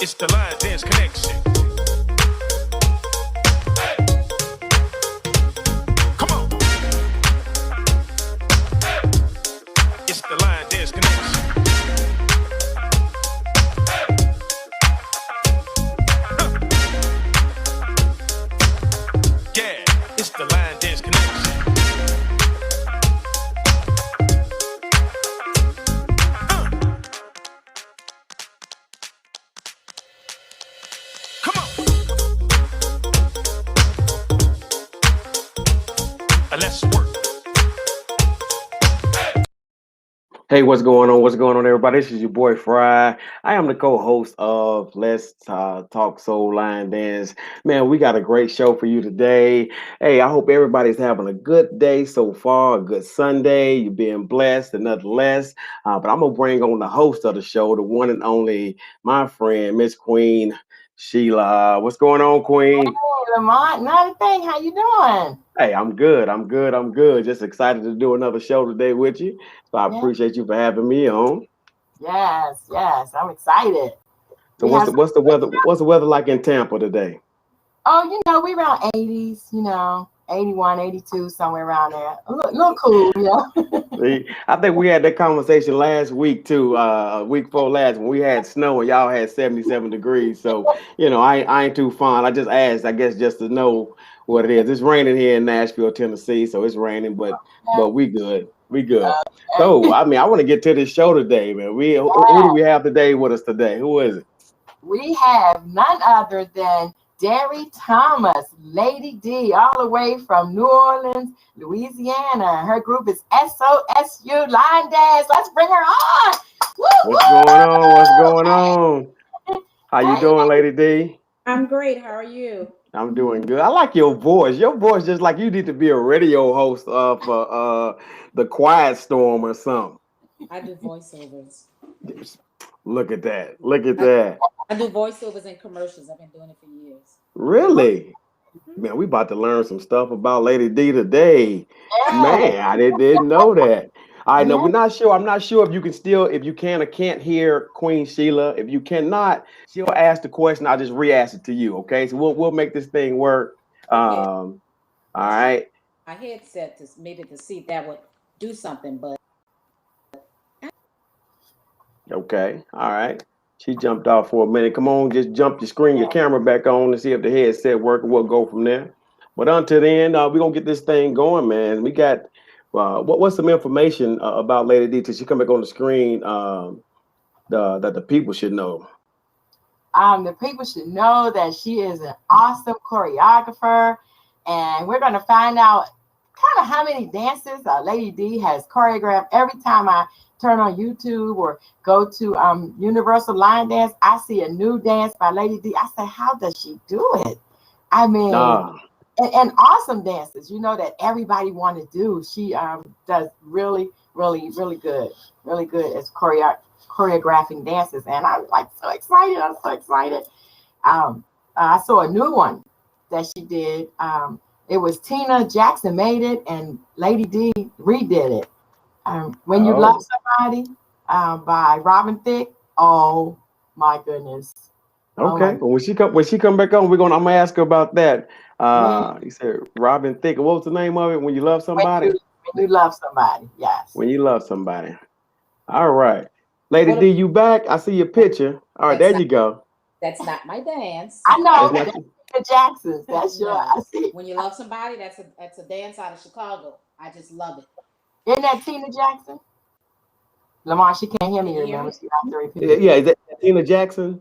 It's the Line Dance Connection. Hey, come on. Hey, it's the Line Dance Connection. Hey, huh. Yeah, it's the Line Dance Connection. Come on. Let's work. Hey, what's going on? What's going on, everybody? This is your boy Fry. I am the co-host of Let's Talk Soul Line Dance. Man, we got a great show for you today. Hey, I hope everybody's having a good day so far, a good Sunday. You're being blessed and nothing less. But I'm gonna bring on the host of the show, the one and only, my friend, Miss Queen Sheila. What's going on, Queen? Hey, Lamont, not a thing. How you doing? Hey, I'm good. I'm good. Just excited to do another show today with you. So I Yeah. appreciate you for having me on. Yes. I'm excited. So We what's have the some, what's the weather what's the weather like in Tampa today? we around 80s, 81, 82, somewhere around there. A little cool. See, I think we had that conversation last week too, week before last when we had snow and y'all had 77 degrees. So, I ain't too fond. I just asked, I guess just to know what it is. It's raining here in Nashville, Tennessee, so it's raining, but we good. We good. So, I mean, I want to get to this show today, man. Who do Yeah. we have today with us today? Who is it? We have none other than Derry Thomas, Lady D, all the way from New Orleans, Louisiana. Her group is SOSU Line Dance. Let's bring her on. Woo, What's going on? What's going woo. on? How you Hey, doing, Lady D? I'm great. How are you? I'm doing good. I like your voice. Your voice just like you need to be a radio host of the Quiet Storm or something. I do voiceovers. Just look at that. Look at I, that. I do voiceovers and commercials. I've been doing it for years. Really? Mhm. Man, we about to learn some stuff about Lady D today. yeah, Man, I didn't know that. I know yeah. we're not sure. I'm not sure if you can still, if you can or can't hear Queen Sheila. If you cannot, she'll ask the question. I'll just re-ask it to you. Okay. So we'll make this thing work. Okay. All I changed right. my headset to maybe to see if that would do something, but Okay. All right. She jumped off for a minute. Come on, just jump your screen, your camera back on and see if the headset work and we'll go from there. But until then, we're gonna get this thing going, man. We got what's some information about Lady D till she come back on the screen that the people should know. The people should know that she is an awesome choreographer, and we're going to find out kind of how many dances Lady D has choreographed. Every time I turn on YouTube or go to Universal Line Dance, I see a new dance by Lady D. I say, how does she do it? I mean, Nah, and awesome dances, that everybody want to do. She does really, really, really good as choreographing dances, and I'm like so excited. I'm so excited. I saw a new one that she did. It was Tina Jackson made it, and Lady D redid it. When You Love oh, Somebody by Robin Thicke. Oh my goodness. Oh okay. my. Well, when she come back on, I'm gonna ask her about that. When, You said Robin Thicke. What was the name of it? When you love when somebody? you love somebody. Yes. When you love somebody. All right. Lady what D, you back? I see your about picture. All right, that's there not you go. my dance. I That's know not that's the Jacksons. That's your. No. I see. When you love somebody, that's a dance out of Chicago. I just love it. Isn't that Tina Jackson? Lamar, she can't hear Can me. you hear Remember, me? she have to repeat it. yeah, is that Tina Jackson?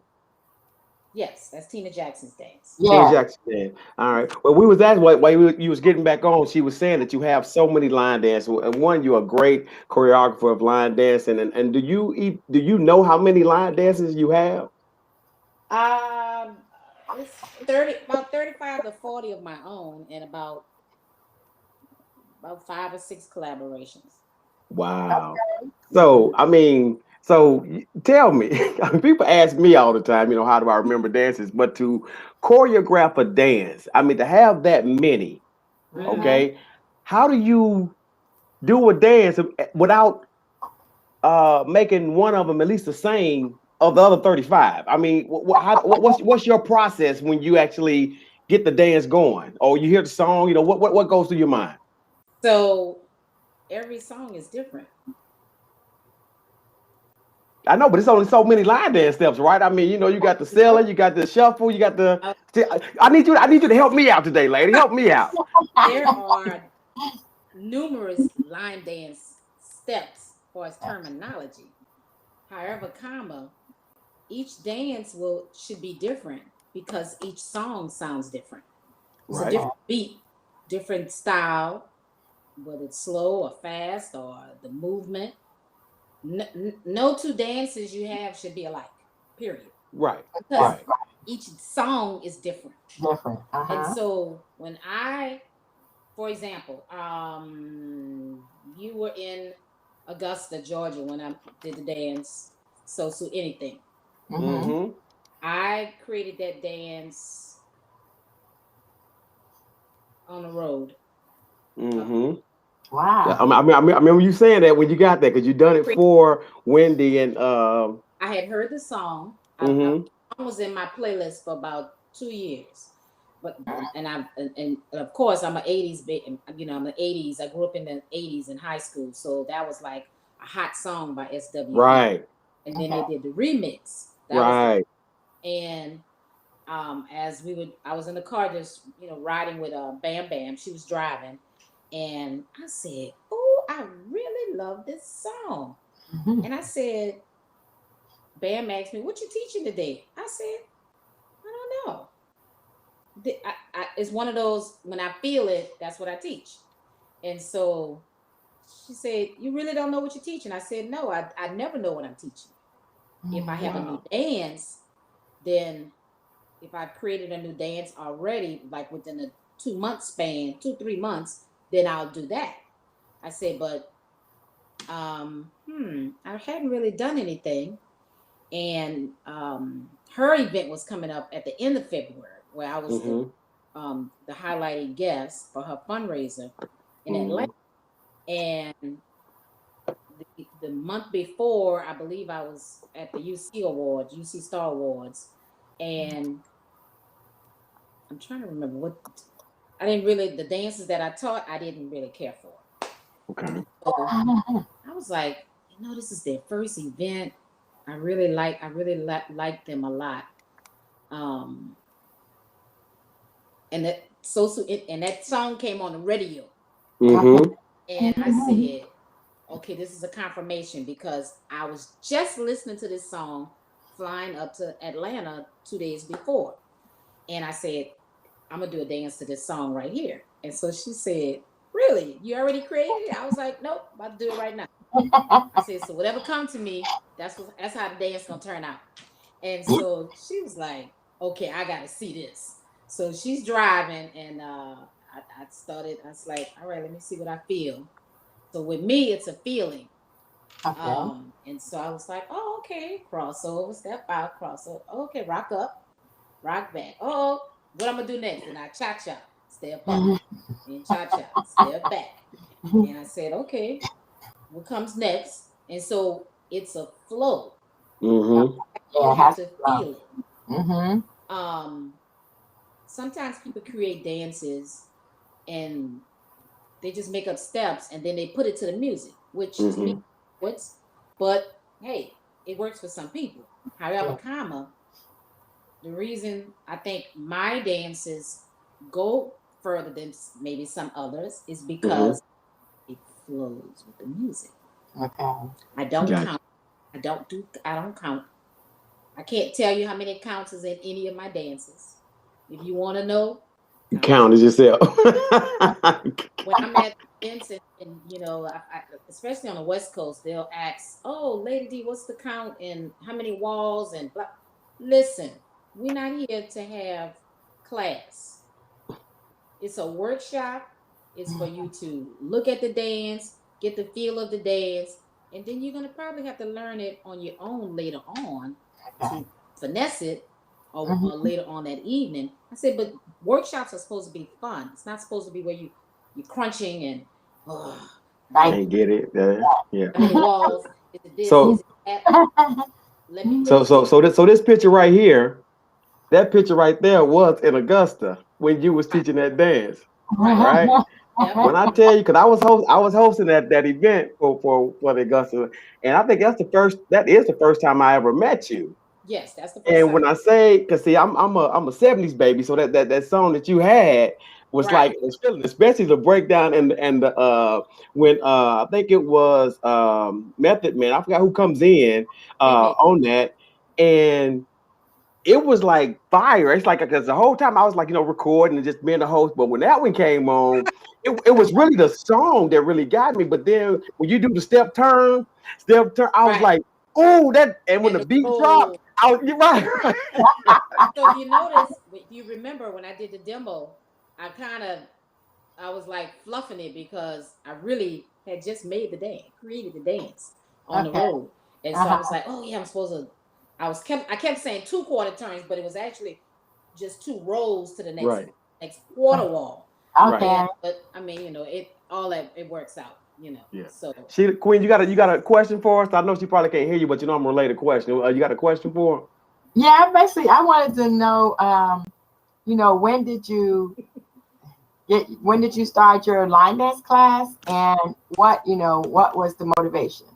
Yes, that's Tina Jackson's dance. Tina Yeah. Jackson. Yeah. All right. Well, we was asking why you was getting back on. She was saying that you have so many line dances, and one, you're a great choreographer of line dancing. And do you know how many line dances you have? Um, it's 35 to 40 of my own, and about 5 or 6 collaborations. Wow. Hmm. So, I mean, tell me, people ask me all the time, how do I remember dances? But to choreograph a dance, I mean, to have that many, Mm-hmm. Hmm. okay, how do you do a dance without making one of them at least the same of the other 35? I mean, what's your process when you actually get the dance going, or you hear the song? You know, what goes through your mind? So every song is different. I know, but it's only so many line dance steps, right? I mean, you know, you got the cellar, you got the shuffle, you got the. I need you to help me out today, lady. Help me out. There are numerous line dance steps for its terminology. However, each dance should be different because each song sounds different. It's a different beat, different style, whether it's slow or fast or the movement. No two dances you have should be alike, period. Right. Because each song is different. Different. And so when for example, you were in Augusta, Georgia when I did the dance, So Anything. Mm-hmm. I created that dance on the road. Mm-hmm. Wow. Yeah, I remember you saying that when you got there, because you done it for Wendy and I had heard the song. Mm-hmm. I was in my playlist for about 2 years. But and of course I'm an 80s baby, you know, I'm the 80s. I grew up in the 80s in high school. So that was like a hot song by SWV. Right. And then they did the remix. And I was in the car just, you know, riding with Bam Bam. She was driving. And I said, oh, I really love this song. And I said, Bam asked me, what you teaching today? I said, I don't know. It's one of those, when I feel it, that's what I teach. And so she said, you really don't know what you're teaching? I said, no, I never know what I'm teaching. If I have a new dance, then if I've created a new dance already, like within a 2-month span, 2-3 months, then I'll do that. I said, but I hadn't really done anything. And her event was coming up at the end of February, where I was the highlighted guest for her fundraiser in Atlanta. And the month before, I believe I was at the UC Star Awards, and I'm trying to remember the dances that I taught, I didn't really care for. Okay. So I was like, you know, this is their first event. I really like them a lot. And that song came on the radio. Mm-hmm. And I said, okay, this is a confirmation, because I was just listening to this song flying up to Atlanta 2 days before. And I said, I'm going to do a dance to this song right here. And so she said, really? You already created it? I was like, nope, I'm about to do it right now. I said, so whatever comes to me, that's how the dance going to turn out. And so she was like, okay, I got to see this. So she's driving, and I was like, all right, let me see what I feel. So with me, it's a feeling. Okay. And so I was like, oh, okay, crossover, step out, crossover. Okay, rock up, rock back. Oh, what I'm going to do next? And I cha-cha, step up, and cha-cha, step back. And I said, okay, what comes next? And so it's a flow. Mm-hmm. You have to feel it. Mm-hmm. Sometimes people create dances and they just make up steps and then they put it to the music, which to me works. But hey, it works for some people. However, the reason I think my dances go further than maybe some others is because it flows with the music. Okay. I don't count. I don't count. I can't tell you how many counts is in any of my dances. If you want to know, count it yourself. When I'm at events and you know, I, especially on the West Coast, they'll ask, "Oh, Lady D, what's the count and how many walls and blah?" Listen, we're not here to have class. It's a workshop. It's for you to look at the dance, get the feel of the dance, and then you're gonna probably have to learn it on your own later on to finesse it. Or later on that evening. I said, but workshops are supposed to be fun. It's not supposed to be where you're crunching and I get it. Yeah. I mean, walls. Is it this? So is it that? let me So this picture right here, that picture right there was in Augusta when you was teaching that dance, right? Yep. When I tell you, because I was hosting that event for the Augusta, and I think that is the first time I ever met you. Yes, that's the first And time. when I say, because see, I'm a 70s baby, so that song that you had was Right. like it's feeling, especially the breakdown and the when I think it was Method Man, I forgot who comes in on that, and it was like fire. It's like because the whole time I was like, recording and just being the host. But when that one came on, it was really the song that really got me. But then when you do the step turn, I was like, oh, that. And when the beat dropped, you're right. So if you notice, if you remember when I did the demo, I was like fluffing it because I really had just made the dance, created the dance on the road. And so I was like, oh yeah, I'm supposed to. I kept saying 2 quarter turns, but it was actually just 2 rolls to the next quarter wall. Okay. Yeah, but I mean, it works out, Yeah. So Queen, you got a question for us? I know she probably can't hear you, but I'm a related question. You got a question for her? Yeah, basically, I wanted to know, when did you start your line dance class, and what was the motivation?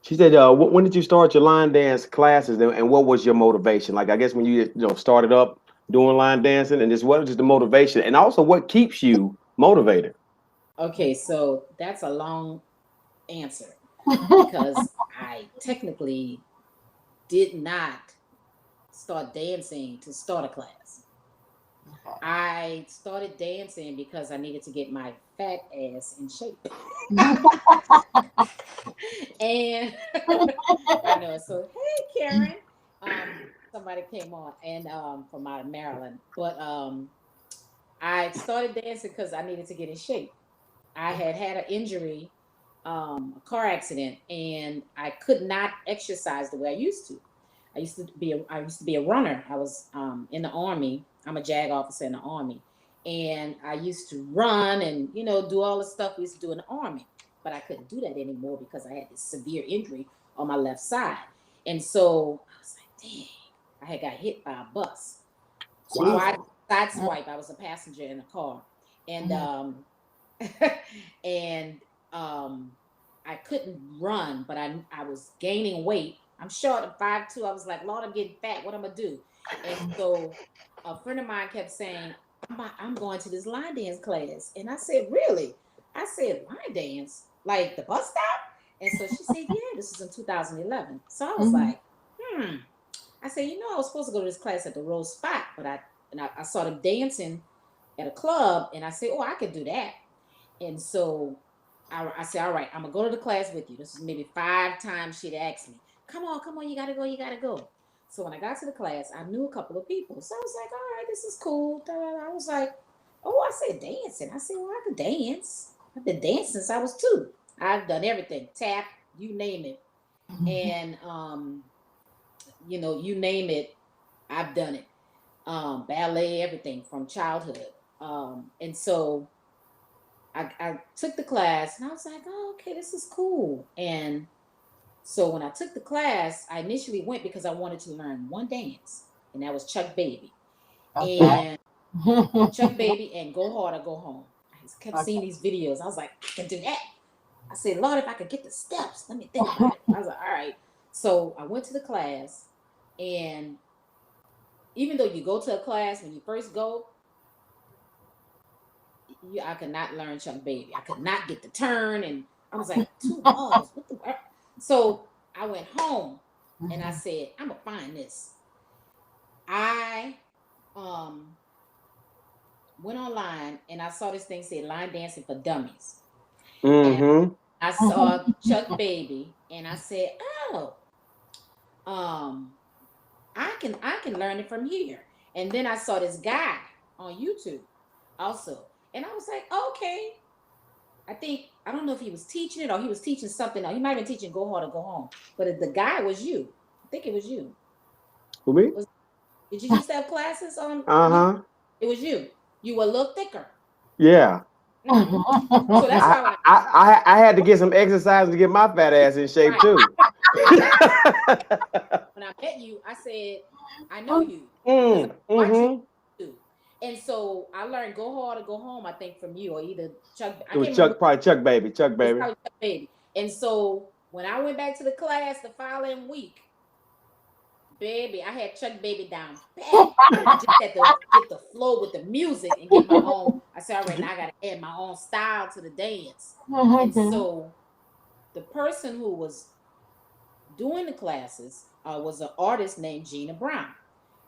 She said, when did you start your line dance classes, and what was your motivation? Like, I guess when you started up doing line dancing, and just what is the motivation, and also what keeps you motivated? Okay, so that's a long answer because I technically did not start dancing to start a class. I started dancing because I needed to get my fat ass in shape. And I know. So hey, Karen, somebody came on and from out of Maryland, but I started dancing because I needed to get in shape. I had an injury, a car accident, and I could not exercise the way I used to. I used to be a runner. I was in the Army. I'm a JAG officer in the Army, and I used to run and do all the stuff we used to do in the Army. But I couldn't do that anymore because I had this severe injury on my left side, and so I was like, dang, I had got hit by a bus. So I sideswiped. I was a passenger in a car, and I couldn't run, but I was gaining weight. I'm short of 5'2". I was like, Lord, I'm getting fat. What I'm gonna do? And so a friend of mine kept saying, I'm going to this line dance class. And I said, really? I said, line dance? Like the bus stop? And so she said, yeah, this is in 2011. So I was like, I said, I was supposed to go to this class at the Rose Spot, but I saw them dancing at a club, and I said, oh, I could do that. And so I said, all right, I'm gonna go to the class with you. This is maybe 5 times she'd asked me, come on, you gotta go. So when I got to the class, I knew a couple of people. So I was like, all right, this is cool. I was like, oh, I said dancing. I said, well, I could dance. I've been dancing since I was 2. I've done everything, tap, you name it. And you name it, I've done it. Ballet, everything from childhood. And so I took the class and I was like, oh, okay, this is cool. And so when I took the class, I initially went because I wanted to learn one dance, and that was Chuck Baby. Okay. And Chuck Baby and Go Hard or Go Home. I just kept seeing these videos. I was like, I can do that. I said, Lord, if I could get the steps, let me think about it. I was like, all right. So I went to the class, and even though you go to a class, when you first go, I could not learn Chuck Baby. I could not get the turn, and I was like, 2 balls. What the? So I went home, and I said, I'm gonna find this. I went online, and I saw this thing say line dancing for dummies. And I saw Chuck Baby, and I said, oh, I can learn it from here. And then I saw this guy on YouTube also. And I was like, okay. I don't know if he was teaching it or he was teaching something else. He might have been teaching Go Hard or Go Home. But if the guy was you, I think it was you. Who, me? Did you used to have classes on? It was you. You were a little thicker. Yeah. So that's why I had to get some exercise to get my fat ass in shape too. When when I met you, I said, I know you. Because I watch you too. And so I learned Go Hard or Go Home, I think, from you, or either Chuck. It was Chuck, probably Chuck Baby. Chuck Baby. Chuck Baby. And so when I went back to the class the following week, baby, I had Chuck Baby down bad. I just had to get the flow with the music and get my own. I said, all right, now I got to add my own style to the dance. And so the person who was doing the classes was an artist named Gina Brown.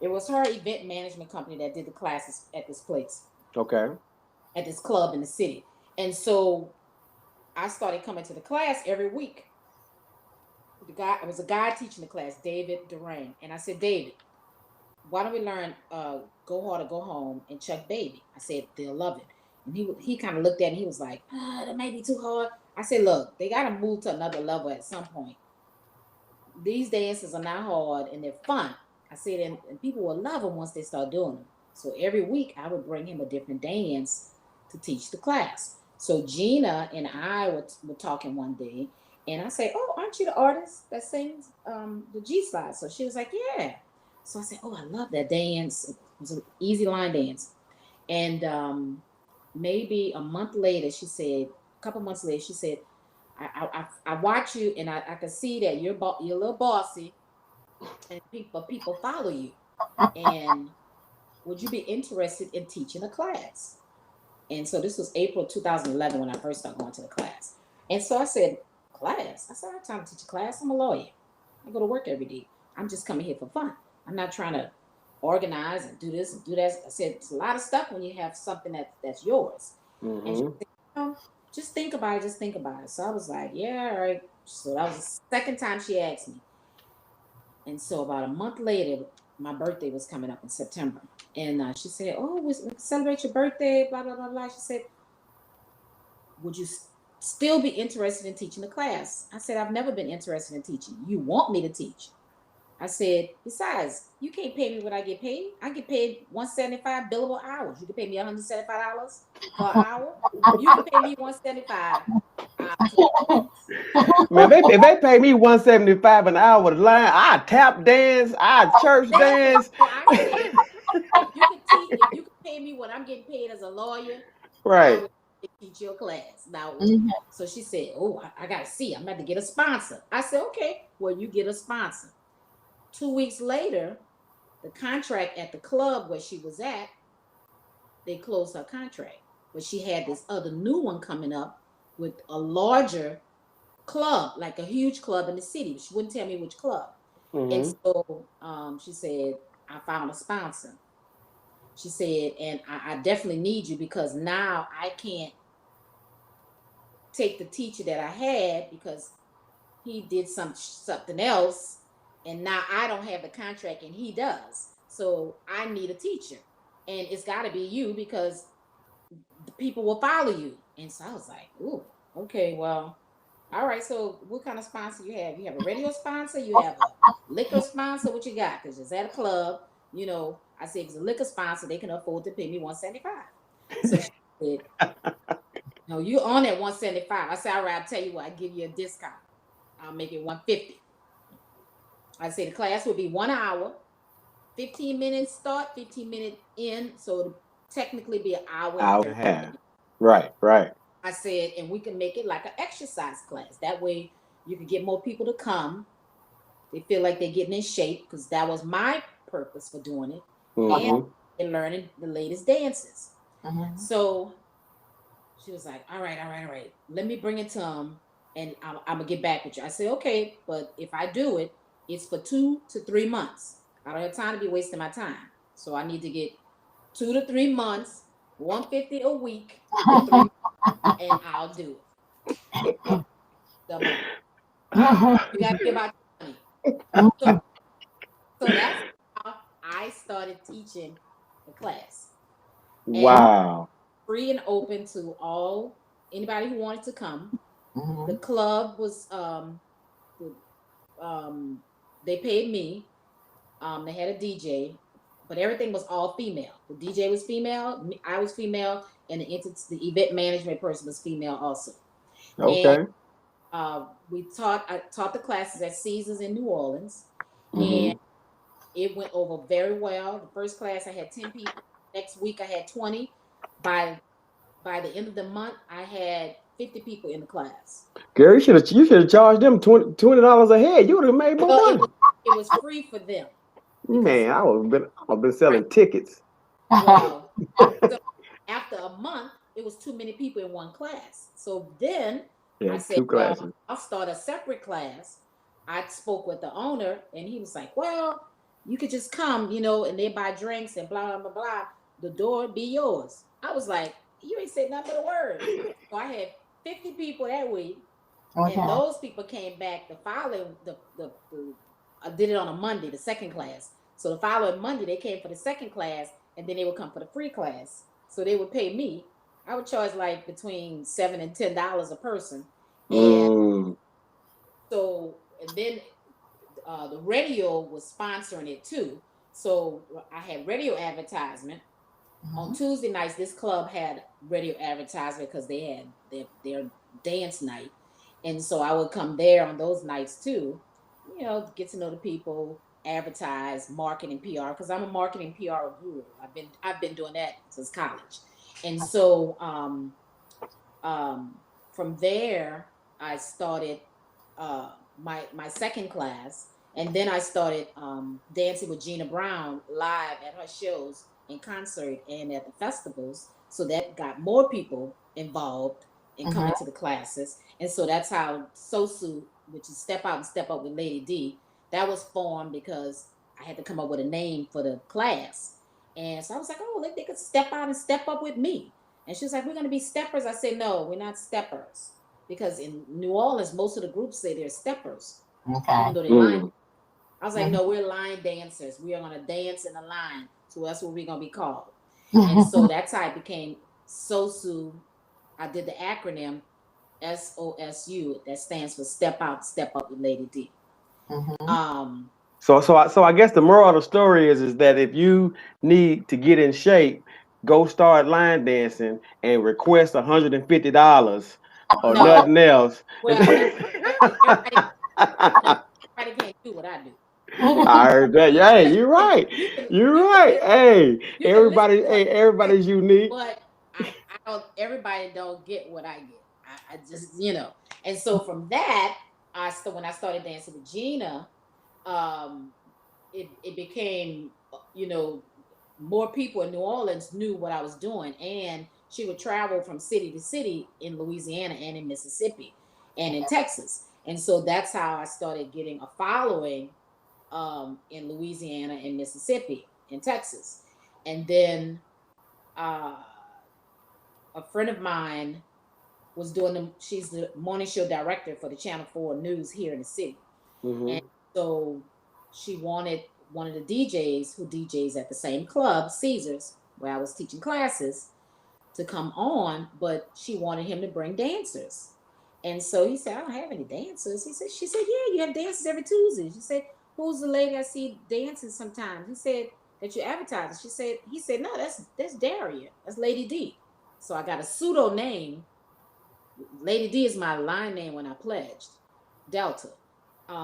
It was her event management company that did the classes at this place. Okay. At this club in the city. And so I started coming to the class every week. It was a guy teaching the class, David Durang. And I said, David, why don't we learn Go Hard or Go Home and Chuck Baby? I said, they'll love it. And he kind of looked at it and he was like, that might be too hard. I said, look, they got to move to another level at some point. These dances are not hard and they're fun. I said, and people will love them once they start doing them. So every week I would bring him a different dance to teach the class. So Gina and I were talking one day, and I said, oh, aren't you the artist that sings the G-Slide? So she was like, yeah. So I said, oh, I love that dance. It was an easy line dance. And maybe a month later, she said, a couple months later, she said, I watch you, and I can see that you're a little bossy, and people follow you. And would you be interested in teaching a class? And so this was April 2011 when I first started going to the class. And so I said, class? I said, I don't have time to teach a class. I'm a lawyer. I go to work every day. I'm just coming here for fun. I'm not trying to organize and do this and do that. I said, it's a lot of stuff when you have something that's yours. Mm-hmm. And she said, just think about it. Just think about it. So I was like, yeah, all right. So that was the second time she asked me. And so about a month later, my birthday was coming up in September. And she said, oh, we celebrate your birthday, blah, blah, blah, blah. She said, would you still be interested in teaching the class? I said, I've never been interested in teaching. You want me to teach? I said, besides, you can't pay me what I get paid. I get paid $175 billable hours. You can pay me $175 per hour. You can pay me $175. Man, if they pay me $175 an hour to line, I tap dance, I church dance. I said, if you can pay me what I'm getting paid as a lawyer, right? I would teach your class. Now, so she said, oh, I gotta see. I'm about to get a sponsor. I said, okay, well, you get a sponsor. 2 weeks later, the contract at the club where she was at, they closed her contract. But she had this other new one coming up with a larger club, like a huge club in the city. She wouldn't tell me which club. Mm-hmm. And so she said, I found a sponsor. She said, and I definitely need you because now I can't take the teacher that I had because he did something else. And now I don't have the contract and he does. So I need a teacher. And it's got to be you because the people will follow you. And so I was like, ooh, okay, well, all right. So what kind of sponsor you have? You have a radio sponsor? You have a liquor sponsor? What you got? Because it's at a club. You know, I said, if it's a liquor sponsor, they can afford to pay me $175. So she said, no, you on at $175. I said, all right, I'll tell you what, I give you a discount. I'll make it $150. I said the class would be 1 hour, 15 minutes start, 15 minutes end. So it'll technically be an hour and a half. Right. I said, and we can make it like an exercise class. That way you can get more people to come. They feel like they're getting in shape because that was my purpose for doing it. Mm-hmm. And learning the latest dances. Mm-hmm. So she was like, all right. Let me bring it to them and I'm going to get back with you. I said, okay, but if I do it, it's for 2 to 3 months. I don't have time to be wasting my time. So I need to get 2 to 3 months, $150 a week, and I'll do it. So you got to be about money. So that's how I started teaching the class. And wow. Free and open to anybody who wanted to come. Mm-hmm. The club was they paid me. They had a DJ, but everything was all female. The DJ was female, I was female, and the event management person was female also. Okay. And I taught the classes at Caesars in New Orleans, And it went over very well. The first class I had 10 people. Next week I had 20. By the end of the month, I had 50 people in the class. Girl, you should have charged them $20 a head. You would have made more money. It was free for them. Man, I've been selling tickets. Well, so after a month, it was too many people in one class. So then I said, two classes. I'll start a separate class. I spoke with the owner, and he was like, well, you could just come, and they buy drinks and blah, blah, blah, blah. The door be yours. I was like, you ain't said nothing but a word. So I had 50 people that week. Okay. And those people came back the following, I did it on a Monday, the second class. So the following Monday, they came for the second class, and then they would come for the free class. So they would pay me. I would charge like between $7 and $10 a person. And so, and then the radio was sponsoring it too. So I had radio advertisement. On Tuesday nights, this club had radio advertisement because they had their dance night. And so I would come there on those nights too, get to know the people, advertise, marketing, PR, because I'm a marketing PR guru. I've been doing that since college. And so from there, I started my second class, and then I started dancing with Gina Brown live at her shows in concert and at the festivals. So that got more people involved in coming to the classes. And so that's how SOSU, which is Step Out and Step Up with Lady D, that was formed because I had to come up with a name for the class. And so I was like, oh, they could step out and step up with me. And she was like, we're going to be steppers. I said, no, we're not steppers. Because in New Orleans, most of the groups say they're steppers. Okay. Even though they line. I was like, no, we're line dancers. We are going to dance in a line. So that's what we're going to be called. And so that's how it became SOSU. I did the acronym SOSU. That stands for Step Out, Step Up with Lady D. So I guess the moral of the story is that if you need to get in shape, go start line dancing and request $150 or nothing else. Well, everybody can't do what I do. I heard that. Yeah, hey, you're right. You're right. Hey, everybody's unique. But everybody don't get what I get. I just, And so from that, when I started dancing with Gina, it became, more people in New Orleans knew what I was doing. And she would travel from city to city in Louisiana and in Mississippi and in Texas. And so that's how I started getting a following in Louisiana and Mississippi and Texas. And then a friend of mine was she's the morning show director for the Channel 4 News here in the city. And so she wanted one of the DJs who DJs at the same club, Caesars, where I was teaching classes, to come on, but she wanted him to bring dancers. And so he said, I don't have any dancers. She said, yeah, you have dancers every Tuesday. She said, who's the lady I see dancing sometimes? He said, that you advertise. He said, no, that's Daria. That's Lady D. So I got a pseudo name. Lady D is my line name when I pledged. Delta,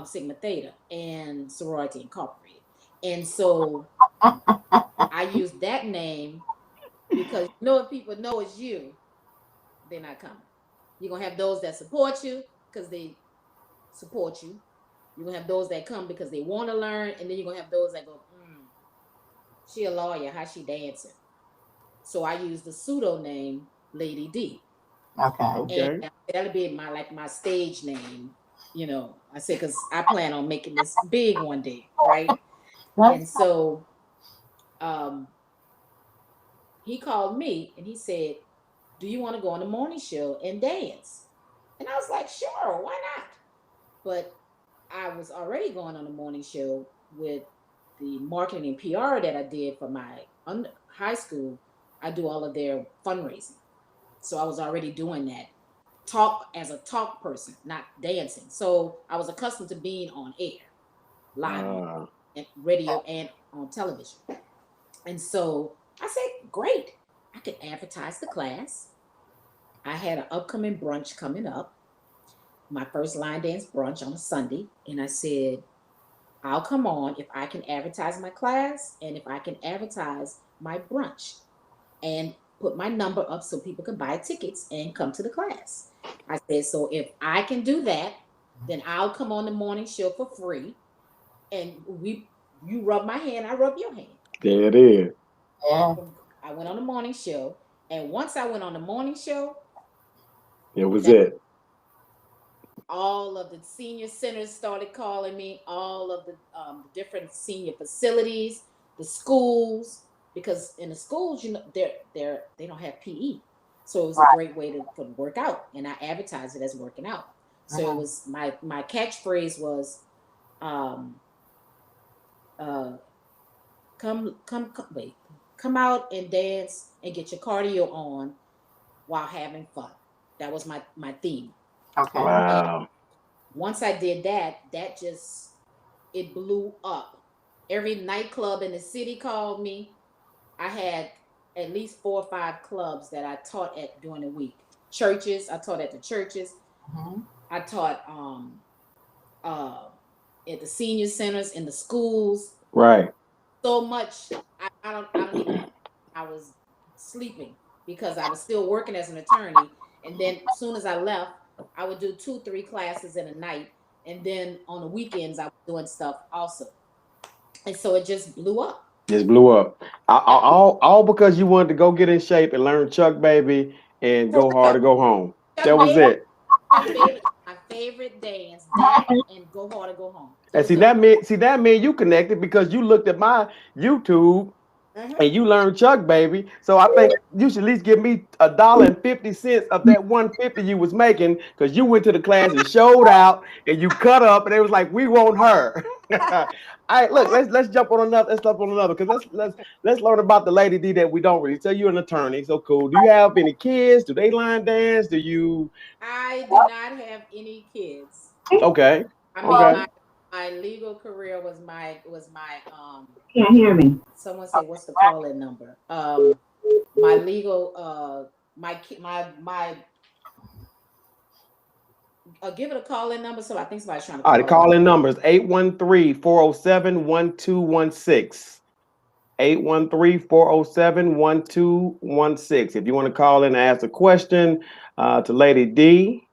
Sigma Theta, and Sorority Incorporated. And so I used that name because if people know it's you, they're not coming. You're going to have those that support you because they support you. You're going to have those that come because they want to learn. And then you're going to have those that go, she a lawyer, how she dancing? So I use the pseudo name Lady D. Okay. And that'll be my stage name, I say, because I plan on making this big one day, right? And so he called me and he said, do you want to go on the morning show and dance? And I was like, sure, why not? But I was already going on the morning show with the marketing and PR that I did for my high school. I do all of their fundraising. So I was already doing that. Talk as a talk person, not dancing. So I was accustomed to being on air, live on radio and on television. And so I said, great. I could advertise the class. I had an upcoming brunch coming up, my first line dance brunch on a Sunday. And I said, I'll come on if I can advertise my class and if I can advertise my brunch and put my number up so people can buy tickets and come to the class. I said, so if I can do that, then I'll come on the morning show for free. And you rub my hand, I rub your hand. There it is. Yeah. I went on the morning show. And once I went on the morning show, It was it. all of the senior centers started calling me, all of the different senior facilities, the schools, because in the schools, you know, they don't have PE, so it was a great way to work out, and I advertised it as working out. So it was my catchphrase was, come out and dance and get your cardio on while having fun. That was my theme. Okay. Wow. And once I did that, it blew up. Every nightclub in the city called me. I had at least 4 or 5 clubs that I taught at during the week. Churches, I taught at the churches. I taught at the senior centers, in the schools. Right. So much, I don't even know. I was sleeping because I was still working as an attorney. And then as soon as I left, I would do 2-3 classes in a night. And then on the weekends, I was doing stuff also. And so it just blew up. Just blew up. All because you wanted to go get in shape and learn Chuck Baby and go hard or go home. That was it. My favorite dance, that and go hard or go home. And that meant you connected because you looked at my YouTube and you learned Chuck Baby. So I think you should at least give me $1.50 of that $1.50 you was making, because you went to the class and showed out and you cut up and it was like, we want her. All right, look, let's jump on another. Because let's learn about the Lady D that we don't really. So you're an attorney, so cool. Do you have any kids? Do they line dance? I do not have any kids. Okay. I mean, my legal career was my Can't hear me. Someone say, what's the call-in number? My legal give it a call-in number. So I think somebody's trying to call. All right, the call-in number is 813-407-1216. 813-407-1216. If you want to call in and ask a question to Lady D,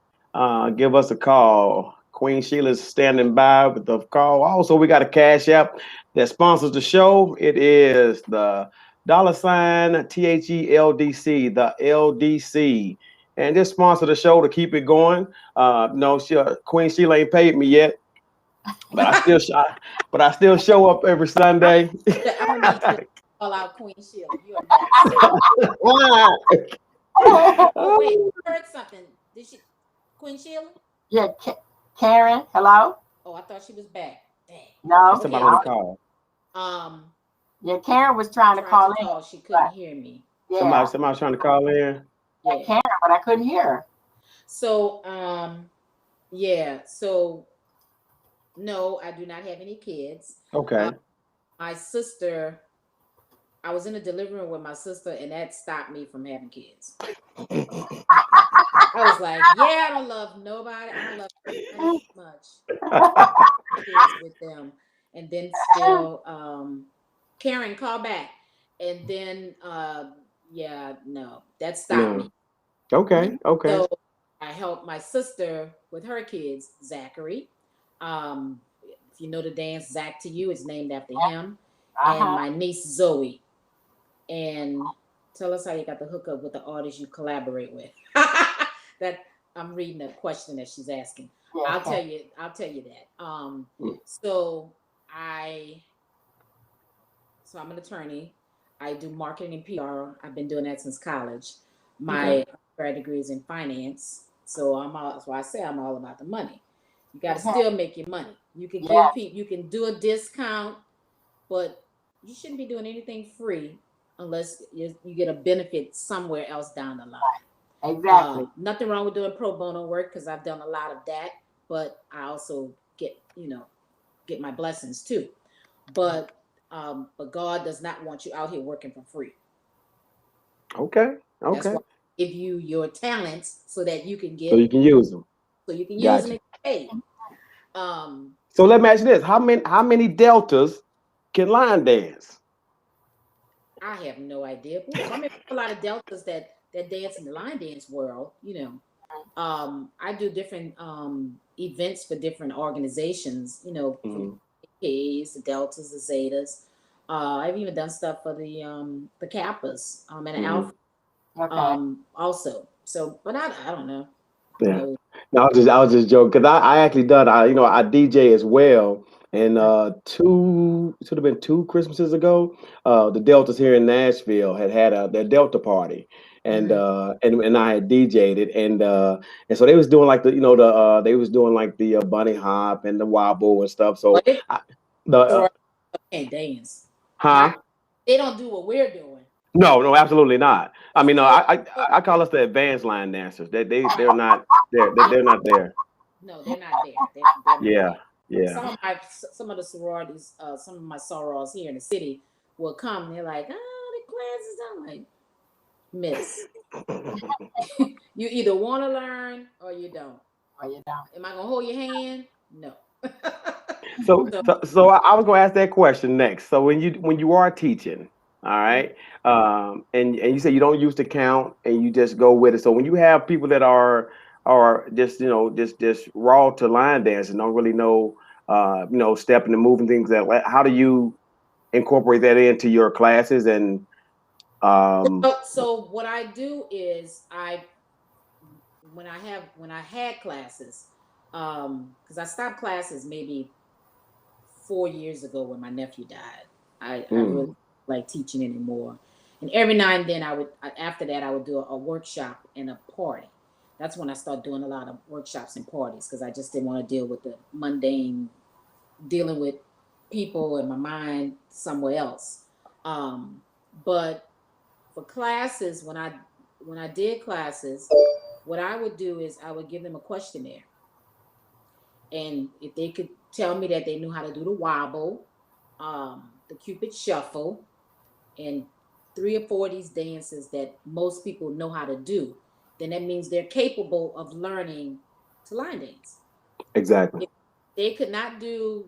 give us a call. Queen Sheila's standing by with the call. Also, we got a Cash App that sponsors the show. It is the $THELDC, the LDC. And just sponsor the show to keep it going. No, Queen Sheila ain't paid me yet, but I still show up every Sunday. I'm gonna need you to call out Queen Sheila. You are not. Oh, wait, I heard something. Did she, Queen Sheila? Yeah, Karen. Hello. Oh, I thought she was back. Dang. No. Somebody on the call. Yeah, Karen was trying to call in. She couldn't hear me. Yeah. Somebody trying to call in. Yeah, Karen, but I couldn't hear her. So, yeah. So, no, I do not have any kids. Okay. My sister, I was in a delivery room with my sister, and that stopped me from having kids. I was like, yeah, I don't love nobody. I don't love anybody much. Kids with them. And then still, Karen, call back. And then, yeah, no, that stopped me. Okay. So I helped my sister with her kids, Zachary. If you know the dance Zach to You, it's named after him. And my niece Zoe. And tell us how you got the hookup with the artist you collaborate with. That I'm reading a question that she's asking. Yeah. I'll tell you that. So I'm an attorney. I do marketing and PR. I've been doing that since college. My grad degree is in finance. So that's why I say I'm all about the money. You got to still make your money. You can give people, you can do a discount, but you shouldn't be doing anything free unless you get a benefit somewhere else down the line. Exactly. Nothing wrong with doing pro bono work, because I've done a lot of that, but I also get my blessings too. But God does not want you out here working for free. Okay. That's why I give you your talents so that you can get. So you can use them. So you can use them and get paid. So let me ask you this: how many deltas can line dance? I have no idea. I mean, a lot of deltas that dance in the line dance world. I do different events for different organizations. From Mhm. Ks, the deltas, the zetas. I've even done stuff for the kappas and the Mhm. alpha Okay. also. So, but I don't know. Yeah. No. No, I was just joking because I actually done I DJ as well, and it should have been 2 Christmases ago. The Deltas here in Nashville had their Delta party, and Mhm. and I had DJ'd it, and so they was doing like they was doing like the bunny hop and the wobble and stuff. But So they the can't dance. Not huh? they don't do what we're doing. No, no, absolutely not. I mean, no, So I call us the advanced line dancers. They're not they're not there. no, they're not there. They're not Yeah, there. yeah. Some of the sororities, some of my sorors here in the city will come. And they're like, the class is done. Like, miss, you either want to learn or you don't. Or you don't. Am I gonna hold your hand? No. So, So so, so I was going to ask that question next. So when you are teaching, all right, and you say you don't use the count and you just go with it. So when you have people that are just just raw to line dance and don't really know stepping and moving things how do you incorporate that into your classes and um so what I do is when I had classes, because I stopped classes maybe 4 years ago when my nephew died. I really mm, like teaching anymore. And every now and then after that I would do a workshop and a party. That's when I started doing a lot of workshops and parties because I just didn't want to deal with the mundane dealing with people and my mind somewhere else. Um, but for classes, when I did classes, what I would do is I would give them a questionnaire. And if they could tell me that they knew how to do the wobble, the Cupid shuffle, and 3 or 4 of these dances that most people know how to do, then that means they're capable of learning to line dance. exactly. If they could not do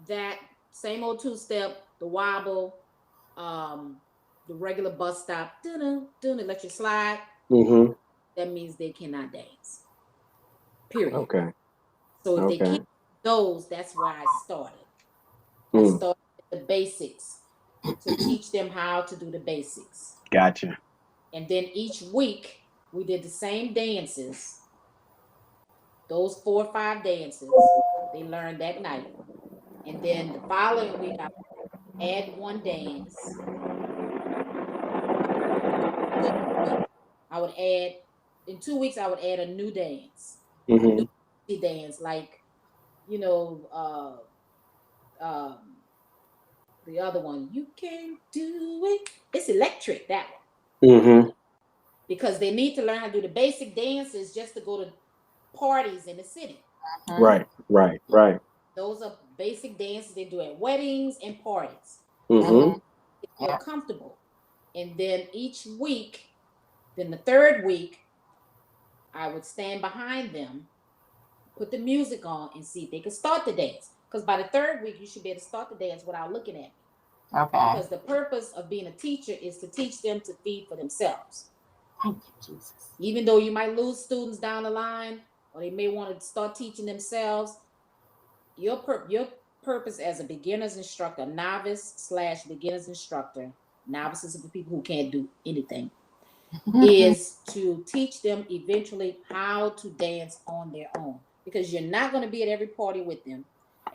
that same old two-step, the wobble, um, the regular bus stop, let you slide, Mm-hmm. that means they cannot dance. Period. Okay. So if they Okay. can't do those, that's where I started. I Mm, started with the basics to teach them how to do the basics. gotcha. And then each week we did the same dances, those 4 or 5 dances they learned that night. And then the following week I would add one dance. I would add in 2 weeks I would add a new dance, a new Mm-hmm. dance like you know the other one. You can do it. It's electric, that one. Mm-hmm. Because they need to learn how to do the basic dances just to go to parties in the city. Mhm. Right. Right. Right. Those are basic dances they do at weddings and parties. Mm-hmm. Mhm. They feel Yeah. comfortable. And then each week, then the third week, I would stand behind them, put the music on, and see if they could start the dance. Because by the third week, you should be able to start the dance without looking at me. Okay. Because the purpose of being a teacher is to teach them to feed for themselves. Thank you, Jesus. Even though you might lose students down the line, or they may want to start teaching themselves, your purpose as a beginner's instructor, novice/beginner's instructor, novices are for people who can't do anything, is to teach them eventually how to dance on their own. Because you're not going to be at every party with them.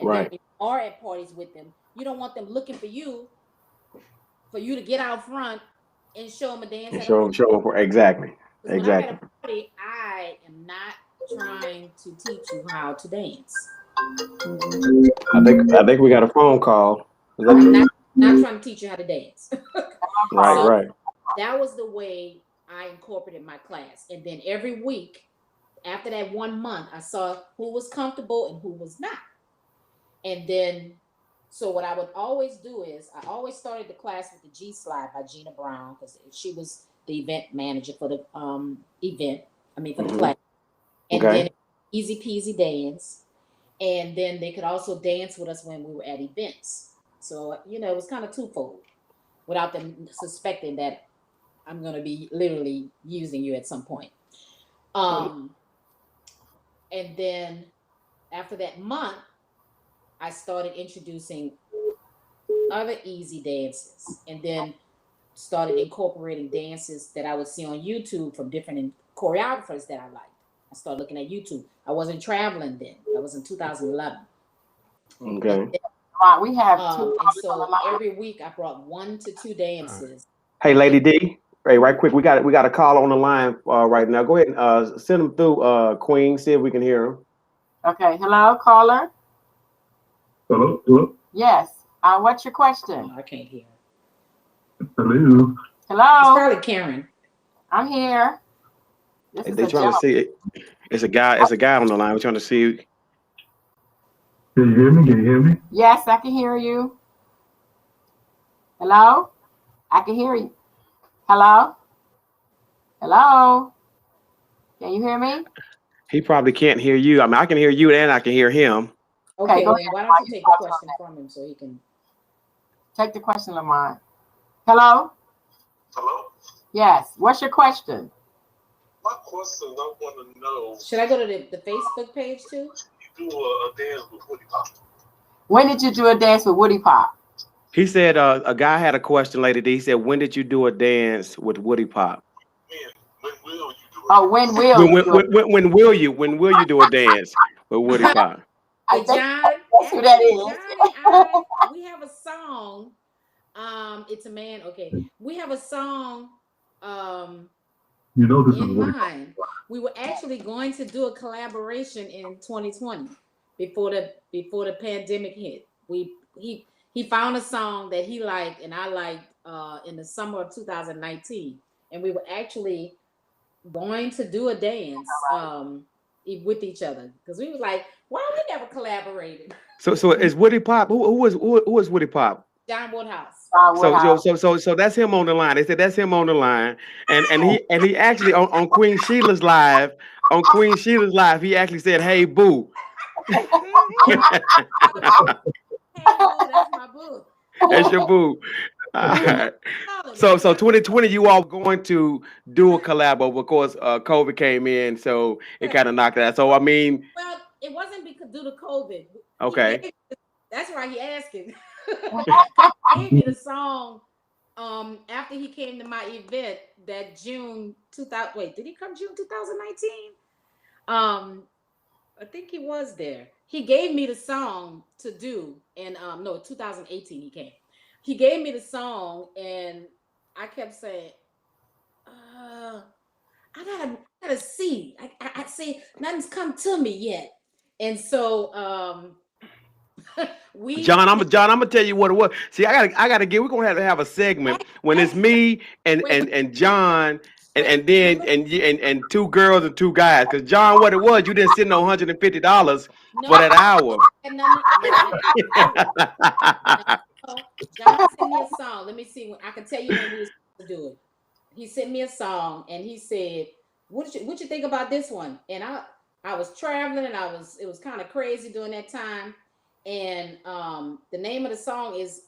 And then Right. if you are at parties with them, you don't want them looking for you to get out front and show them a dance And at a party. show for exactly. Because when I'm at Exactly. a party, I am not trying to teach you how to dance. Mhm. I think we got a phone call. Is I'm that not trying to teach you how to dance. right? So Right. that was the way I incorporated my class. And then every week, after that 1 month, I saw who was comfortable and who was not. And then, so what I would always do is I always started the class with the G slide by Gina Brown because she was the event manager for the for the Hmm. class. And Okay. then easy peasy dance. And then they could also dance with us when we were at events. So, you know, it was kind of twofold without them suspecting that I'm going to be literally using you at some point. And then after that month, I started introducing other easy dances, and then started incorporating dances that I would see on YouTube from different choreographers that I liked. I started looking at YouTube. I wasn't traveling then. That was in 2011. Okay. We have two. And so every week I brought 1 to 2 dances. Hey, Lady D. Hey, right quick. We got a call on the line right now. Go ahead and send them through, Queen. See if we can hear them. Okay. Hello, caller. Hello? Hello? Yes. What's your question? Oh, I can't hear. Hello? Hello. It's probably Karen. I'm here. They're trying to see it. It's a guy. It's a guy on the line. We're trying to see. Can you hear me? Can you hear me? Yes, I can hear you. Hello? I can hear you. Hello? Hello? Can you hear me? He probably can't hear you. I mean, I can hear you and I can hear him. Okay, go well, ahead. why don't you take the question from him so he can. Take the question, Lamont. Hello? Hello? Yes. What's your question? My question, I want to know, Should I go to the Facebook page too? you do a dance with Woody Pop. When did you do a dance with Woody Pop? He said a guy had a question, Lady D. He said, when did you do a dance with Woody Pop? When will you do it? Oh, when will you do it? When will you do a dance with Woody Pop? I Hey, think John, that's who that is. John and I, we have a song. It's a man. Okay, we have a song. You know this is In Woody. mind, we were actually going to do a collaboration in 2020 before the pandemic hit. He found a song that he liked and I liked in the summer of 2019, and we were actually going to do a dance with each other because we was like, why we never collaborated? So is Woody Pop? Who is Woody Pop? John Woodhouse. So that's him on the line. They said that's him on the line, and he actually on Queen Sheila's live he actually said, "Hey boo." Hey, boo, that's my boo. That's your boo. So 2020, you all going to do a collab, but of course, COVID came in, so it kind of knocked that. So I mean, well, it wasn't because due to COVID. Okay. That's why he asking. He gave me the song after he came to my event that June 2000. Wait, did he come June 2019? I think he was there. He gave me the song to do, and no, 2018 he came. He gave me the song, and I kept saying, I gotta see. I say nothing's come to me yet, and so John, I'm gonna tell you what it was. See, I gotta get. We're gonna have to have a segment when it's me and John and then and two girls and two guys. Because John, what it was, you didn't send no $150 for that hour. John sent me a song. Let me see. I can tell you when we was to do it. He sent me a song and he said, "What you think about this one?" And I was traveling and it was kind of crazy during that time. And the name of the song is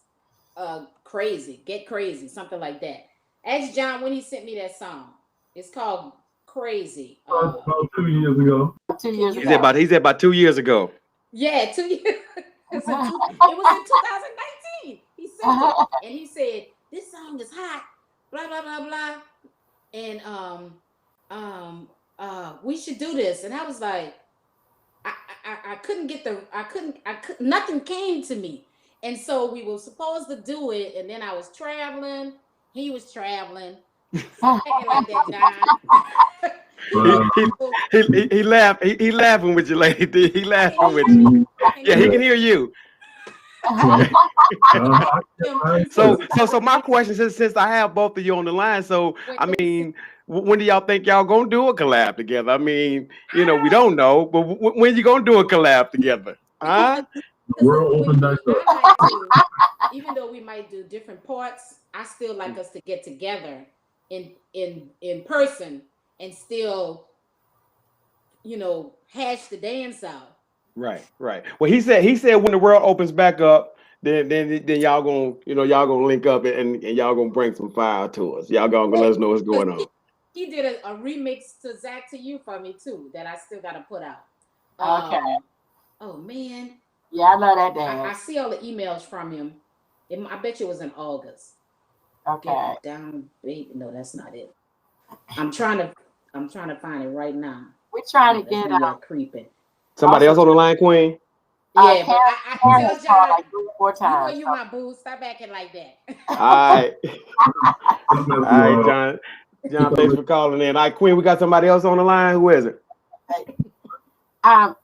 Crazy, Get Crazy, something like that. Ask John when he sent me that song. It's called Crazy. About 2 years ago. 2 years ago. He said about 2 years ago. Yeah, 2 years. It was in 2019. He sent it, and he said, "This song is hot, blah blah blah blah," and we should do this. And I was like, I couldn't get nothing came to me. And so we were supposed to do it, and then I was traveling. He was traveling. Like that, John. He laughed. He laughing with you, lady. He laughing with you. Yeah, he can hear you. So my question is, since I have both of you on the line, so I mean, when do y'all think y'all gonna do a collab together? I mean, we don't know, but when you gonna do a collab together? Huh? We're open next up. Even though we might do different parts, I still like us to get together in person and still, hash the dance out. Right. Well, he said when the world opens back up, then y'all gonna link up and y'all gonna bring some fire to us. Y'all gonna let us know what's going on. He did a remix to Zach to You for me too that I still gotta put out. Okay. Oh man. Yeah, I love that dance. I see all the emails from him. I bet you it was in August. Okay. No, that's not it. I'm trying to find it right now. We're trying to get creeping. Somebody else on the line, Queen? Yeah, but I tell John, like 3 or 4 times. You know you my boo. Stop acting like that. All right. All right, John. John, thanks for calling in. All right, Queen, we got somebody else on the line. Who is it?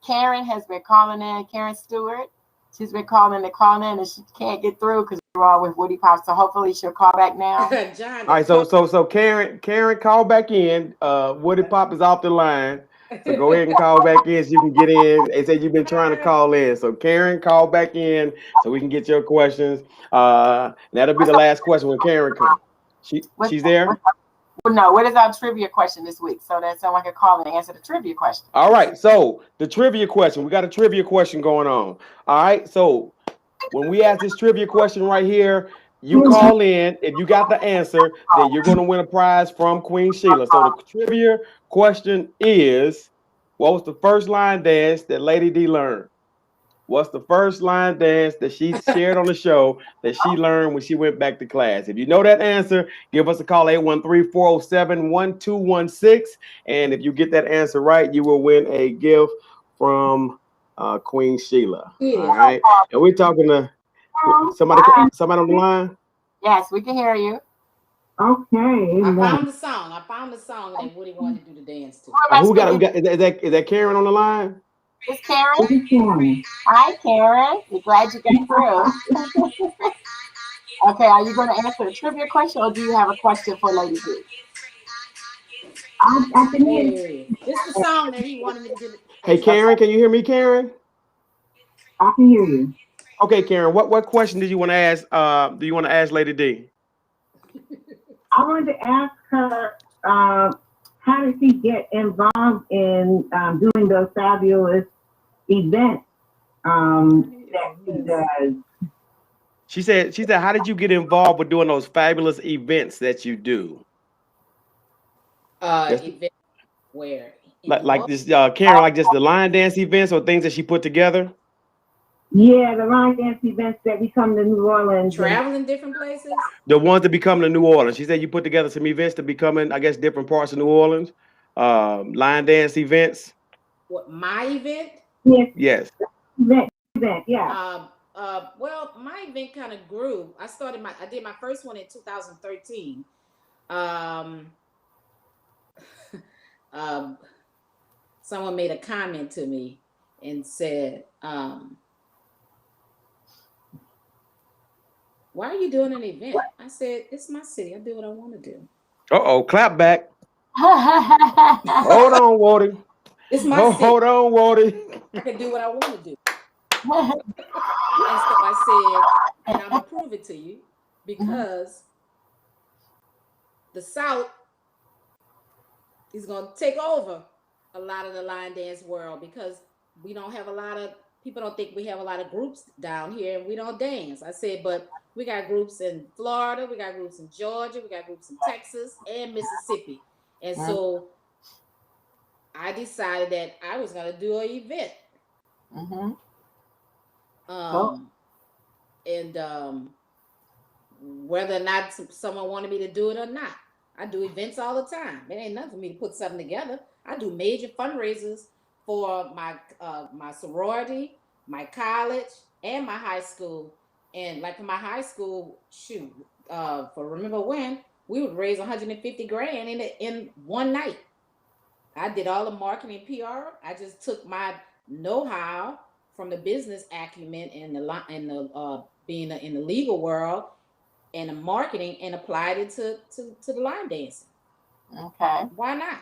Karen has been calling in. Karen Stewart. She's been calling and she can't get through because we're all with Woody Pop. So hopefully she'll call back now. John, all right, so Karen, call back in. Woody Pop is off the line. So go ahead and call back in so you can get in. They said you've been trying to call in. So Karen, call back in so we can get your questions. That'll be the last question when Karen comes. She's there? Well, no, what is our trivia question this week? So that someone can call and answer the trivia question. All right, so the trivia question. We got a trivia question going on. All right, so when we ask this trivia question right here, you call in. If you got the answer, then you're going to win a prize from Queen Sheila. So the trivia question is, what was the first line dance that Lady D learned? What's the first line dance that she shared on the show that she learned when she went back to class? If you know that answer, give us a call, 813-407-1216. And if you get that answer right, you will win a gift from Queen Sheila. All right. And we're talking to somebody on the line? Yes, we can hear you. Okay. I found the song that Woody wanted to do the dance to. Who got it? Is that Karen on the line? It's Karen. Hi, Karen. We're glad you got through. Okay, are you going to answer the trivia question or do you have a question for Lady D? I can hear you. This is the song that he wanted me to do. Hey, Karen, can you hear me, Karen? I can hear you. Okay, Karen, what question did you want to ask? Do you want to ask Lady D? I wanted to ask her, how did she get involved in doing those fabulous events that she does? She said, how did you get involved with doing those fabulous events that you do? Event where? Like this, Karen, like just the line dance events or things that she put together? Yeah, the line dance events that we come to New Orleans. Traveling different places? The ones that be coming to New Orleans. She said you put together some events to be coming, I guess, different parts of New Orleans. Line dance events. What, my event? Yes. Event, yeah. Well, my event kind of grew. I did my first one in 2013. Someone made a comment to me and said, why are you doing an event? I said, it's my city. I do what I want to do. Clap back. Hold on, Woody. It's my city. Hold on, Woody. I can do what I want to do. And so I said, and I'm going to prove it to you because the South is going to take over a lot of the line dance world because we don't have people don't think we have a lot of groups down here and we don't dance. I said, but we got groups in Florida, we got groups in Georgia, we got groups in Texas and Mississippi. And so I decided that I was going to do an event. And whether or not someone wanted me to do it or not, I do events all the time. It ain't nothing for me to put something together. I do major fundraisers for my sorority, my college, and my high school. And like for my high school, for Remember When, we would raise 150 grand in one night. I did all the marketing and PR. I just took my know-how from the business acumen and being in the legal world and the marketing and applied it to the line dancing. Okay. Why not?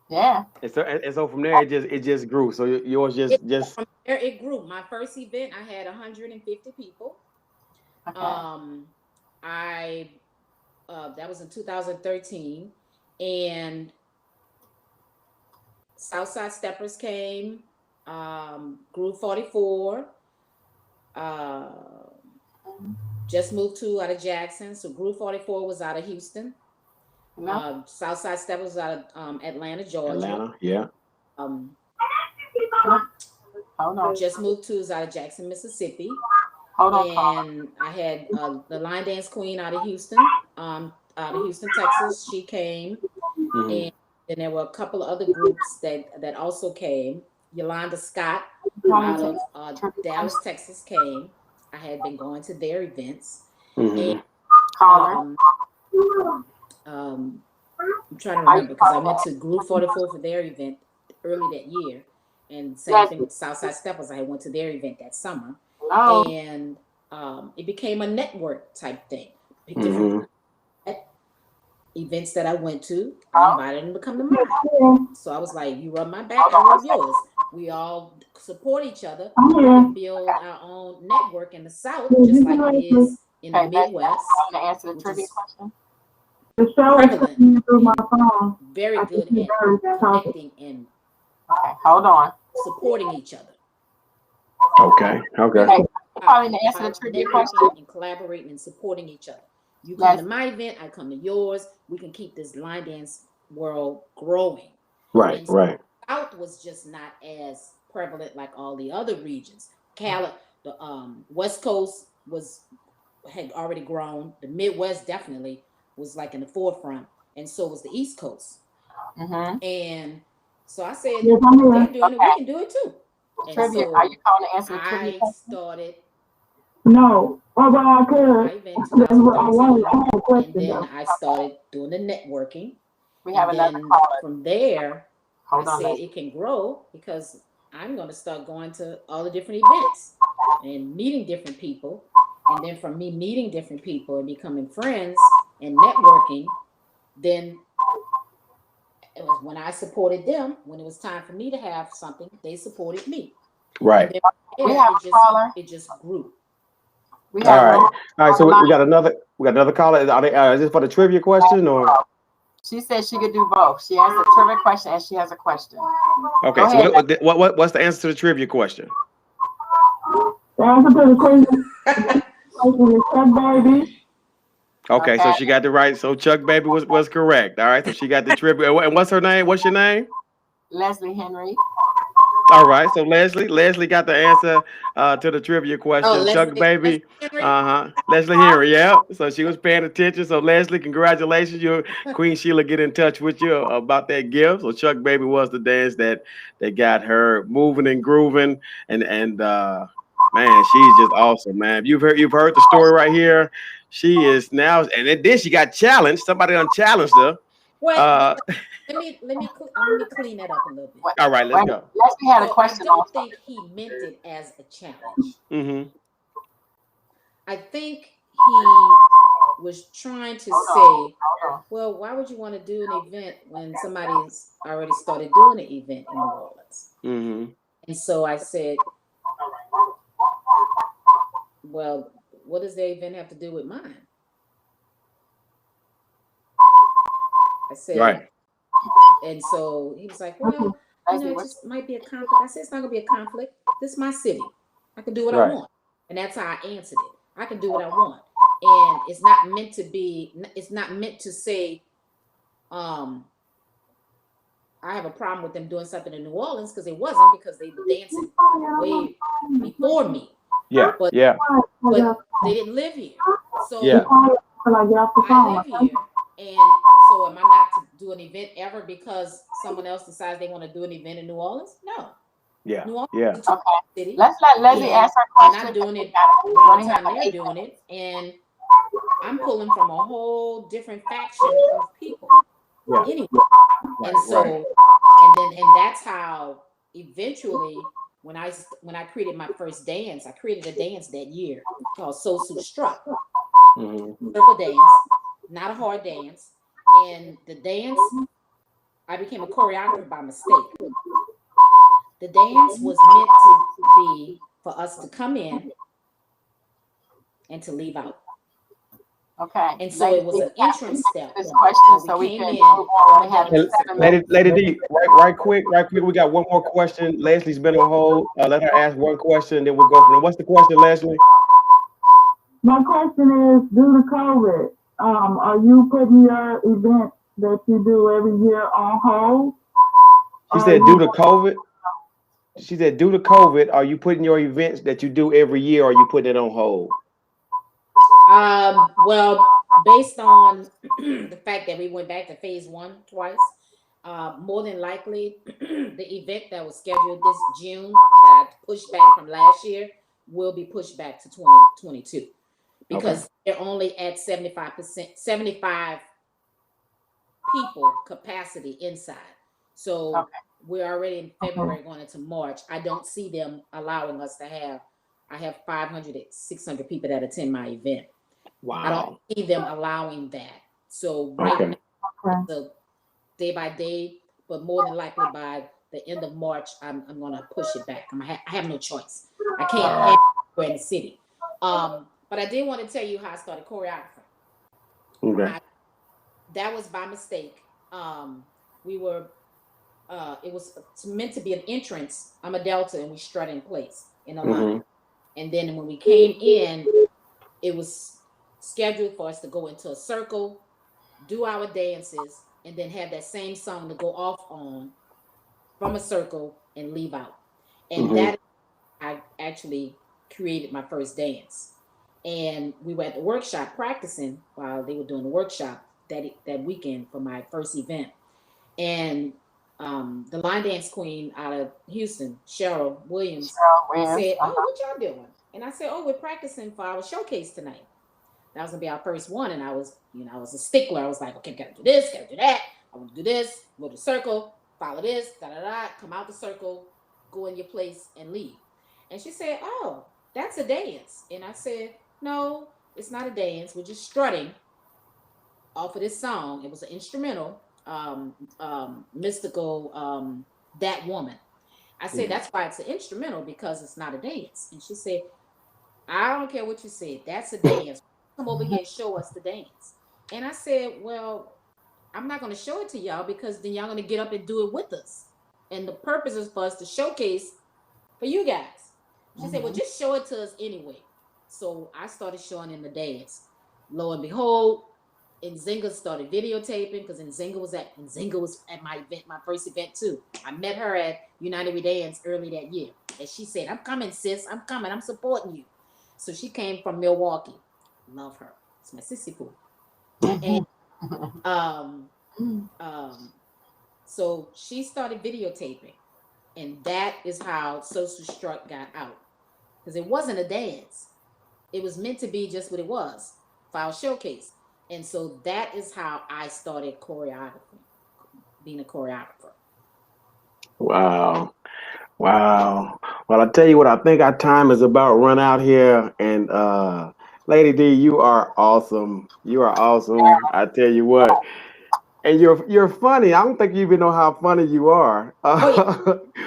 Yeah. And so from there it just grew. So yours just from there it grew. My first event I had 150 people. Okay. That was in 2013, and Southside Steppers came. Group 44. Just moved to out of Jackson. So Group 44 was out of Houston. Southside Step was out of Atlanta, Georgia. Atlanta, yeah. Hold on. Just moved to is out of Jackson, Mississippi. Hold on. And I had the line dance queen out of Houston, Texas. She came, and then there were a couple of other groups that also came. Yolanda Scott out of Dallas, Texas came. I had been going to their events. And, I'm trying to remember because I went to Group 44 for their event early that year. And same thing with Southside Steppers. I went to their event that summer. And it became a network type thing. Different events that I went to, I invited them to come to mine. So I was like, you rub my back, I rub yours. We all support each other and build our own network in the South, just like it is in the Midwest. To answer the trivia question. The show is coming through my phone. Very good at connecting and hold on. Supporting each other. Okay. Probably to answer the trivia question. And collaborating and supporting each other. You come to my event, I come to yours. We can keep this line dance world growing. Right. South was just not as prevalent like all the other regions. The West Coast had already grown. The Midwest definitely was like in the forefront, and so was the East Coast. And so I said, they're doing it, we can do it too. Trivia, so are you calling to answer the trivia? I started. No, but I could. That's what I wanted. I had a question. And then I started doing the networking. We have and another then caller. From there, Hold I on, said it can grow because I'm going to start going to all the different events and meeting different people. And then from me meeting different people and becoming friends and networking, then it was when I supported them, when it was time for me to have something, they supported me. Right. We have a caller. It just grew. All right. So we got another caller. Is this for the trivia question or? She said she could do both. She has a trivia question and she has a question. Okay. So what's the answer to the trivia question? The answer to the question is Chuck Baby. Okay, so she got the right. So Chuck Baby was correct. All right. So she got the trivia. And what's her name? What's your name? Leslie Henry. All right, so Leslie got the answer to the trivia question. Chuck Baby, Leslie Henry, yeah. So she was paying attention. So Leslie, congratulations, Queen Sheila get in touch with you about that gift. So Chuck Baby was the dance that got her moving and grooving, and man, she's just awesome, man. You've heard the story right here. She is now, and then she got challenged. Somebody unchallenged her. Well, let me clean that up a little bit. All right, let's go. Leslie had a question. I don't think he meant it as a challenge. I think he was trying to say, well, why would you want to do an event when somebody's already started doing an event in New Orleans? And so I said, well, what does their event have to do with mine? I said, right. And so he was like, well, it just might be a conflict. I said, it's not going to be a conflict. This is my city. I can do what I want. And that's how I answered it. I can do what I want. And it's not meant to say, I have a problem with them doing something in New Orleans, because it wasn't, because they were dancing way before me. But they didn't live here. So I live here. And so am I not to do an event ever because someone else decides they want to do an event in New Orleans? No. New Orleans is a city. Let's let Leslie answer her question. I'm not doing it one time they're doing it. And I'm pulling from a whole different faction of people. Anyway. And so, and that's how eventually, when I created my first dance, I created a dance that year called Soul Suit Struck. Circle dance. Not a hard dance. And the dance, I became a choreographer by mistake. The dance was meant to be for us to come in and to leave out. Okay. And so it was an entrance step. This question, so we can move on. We have And 7 minutes. Lady D, right quick. We got one more question. Leslie's been on hold. Let her ask one question, then we'll go from there. What's the question, Leslie? My question is, due to COVID, are you putting your events that you do every year on hold? She said due to COVID. She said due to COVID, are you putting your events that you do every year, or are you putting it on hold? Well, based on the fact that we went back to phase 1 twice, more than likely the event that was scheduled this June that I pushed back from last year will be pushed back to 2022 because they're only at 75%, 75 people capacity inside. So we're already in February going into March. I don't see them allowing us to have, I have 500 to 600 people that attend my event. Wow. I don't see them allowing that. So right now, the day by day, but more than likely by the end of March, I'm gonna push it back. I have no choice. I can't have it in the city. But I did want to tell you how I started choreographing. Okay. That was by mistake. We were it was meant to be an entrance. I'm a Delta and we strut in place in a line. And then when we came in, it was scheduled for us to go into a circle, do our dances, and then have that same song to go off on from a circle and leave out. And that I actually created my first dance. And we were at the workshop practicing while they were doing the workshop that weekend for my first event. And the line dance queen out of Houston, Cheryl Williams, said, "Oh, what y'all doing?" And I said, "Oh, we're practicing for our showcase tonight. That was gonna be our first one." And I was, I was a stickler. I was like, "Okay, gotta do this, gotta do that. I want to do this, go to the circle, follow this, come out the circle, go in your place and leave." And she said, "Oh, that's a dance." And I said, "No, it's not a dance. We're just strutting off of this song." It was an instrumental, mystical, That Woman. I said, "That's why it's an instrumental, because it's not a dance." And she said, "I don't care what you said. That's a dance. Come over here and show us the dance." And I said, "Well, I'm not going to show it to y'all because then y'all going to get up and do it with us. And the purpose is for us to showcase for you guys." She said, "Well, just show it to us anyway." So I started showing in the dance. Lo and behold, Nzinga started videotaping because Nzinga was at my event, my first event too. I met her at United We Dance early that year. And she said, "I'm coming, sis. I'm coming. I'm supporting you." So she came from Milwaukee. Love her. It's my sissy poo. And so she started videotaping. And that is how Social Strut got out. Because it wasn't a dance. It was meant to be just what it was for our showcase. And so that is how I started choreography, being a choreographer. Wow. Well, I tell you what, I think our time is about run out here. And Lady D, you are awesome. You are awesome. I tell you what. And you're funny. I don't think you even know how funny you are.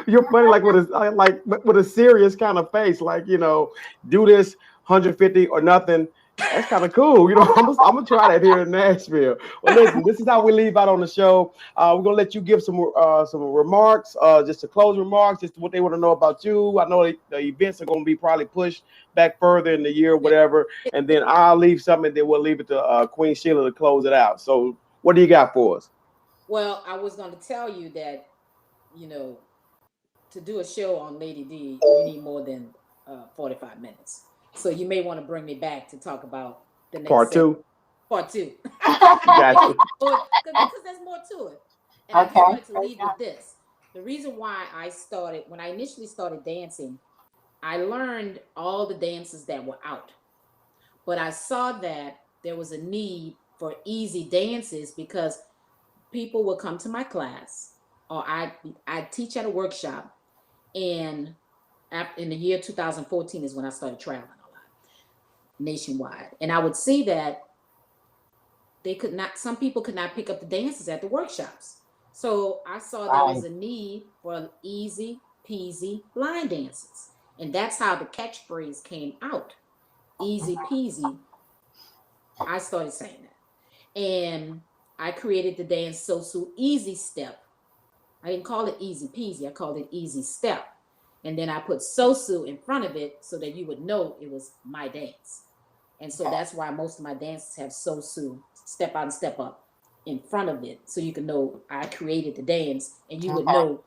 You're funny like with a serious kind of face, like, do this 150 or nothing. That's kind of cool. I'm gonna try that here in Nashville. Well, listen, this is how we leave out on the show. We're gonna let you give some remarks, just to close remarks, just what they want to know about you. I know the events are gonna be probably pushed back further in the year, whatever. And then I'll leave something, then we'll leave it to Queen Sheila to close it out. So, what do you got for us? Well, I was going to tell you that, to do a show on Lady D, you need more than 45 minutes. So you may want to bring me back to talk about the next Part two. Gotcha. Because there's more to it. And I just wanted to leave with this. The reason why when I initially started dancing, I learned all the dances that were out. But I saw that there was a need for easy dances because people would come to my class, or I teach at a workshop, and in the year 2014 is when I started traveling a lot nationwide, and I would see that some people could not pick up the dances at the workshops. So I saw there was a need for easy peasy line dances, and that's how the catchphrase came out: easy peasy I started saying that. And I created the dance Sosu Easy Step. I didn't call it Easy Peasy. I called it Easy Step. And then I put Sosu in front of it so that you would know it was my dance. And so that's why most of my dances have Sosu, step out and step up, in front of it. So you can know I created the dance and you would know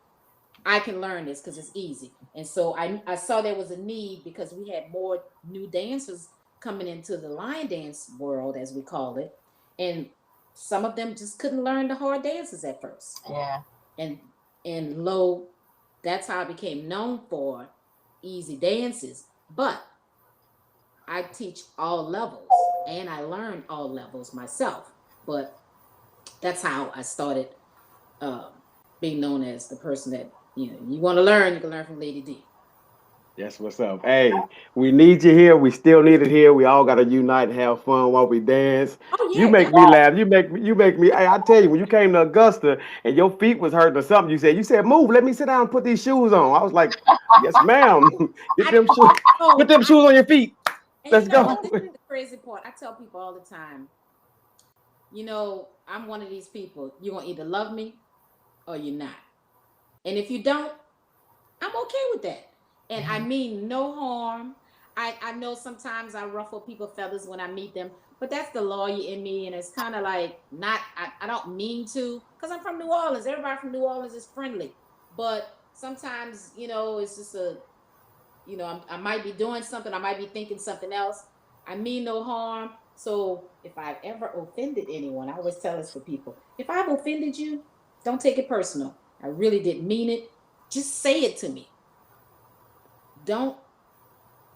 I can learn this because it's easy. And so I saw there was a need because we had more new dancers coming into the line dance world, as we call it. And some of them just couldn't learn the hard dances at first. Yeah. And lo, that's how I became known for easy dances. But I teach all levels and I learn all levels myself. But that's how I started being known as the person that, you want to learn, you can learn from Lady D. That's what's up. Hey, we need you here. We still need it here. We all got to unite and have fun while we dance. Oh, yeah, You make me laugh. You make me. Hey, I tell you, when you came to Augusta and your feet was hurting or something, you said, move. Let me sit down and put these shoes on. I was like, yes, ma'am. Get them shoes. Put them shoes on your feet. Let's go. This is the crazy part. I tell people all the time, I'm one of these people. You're going to either love me or you're not. And if you don't, I'm okay with that. And I mean no harm. I know sometimes I ruffle people's feathers when I meet them, but that's the lawyer in me. And it's kind of like I don't mean to, because I'm from New Orleans. Everybody from New Orleans is friendly. But sometimes, it's just I might be doing something. I might be thinking something else. I mean no harm. So if I've ever offended anyone, I always tell this for people. If I've offended you, don't take it personal. I really didn't mean it. Just say it to me. Don't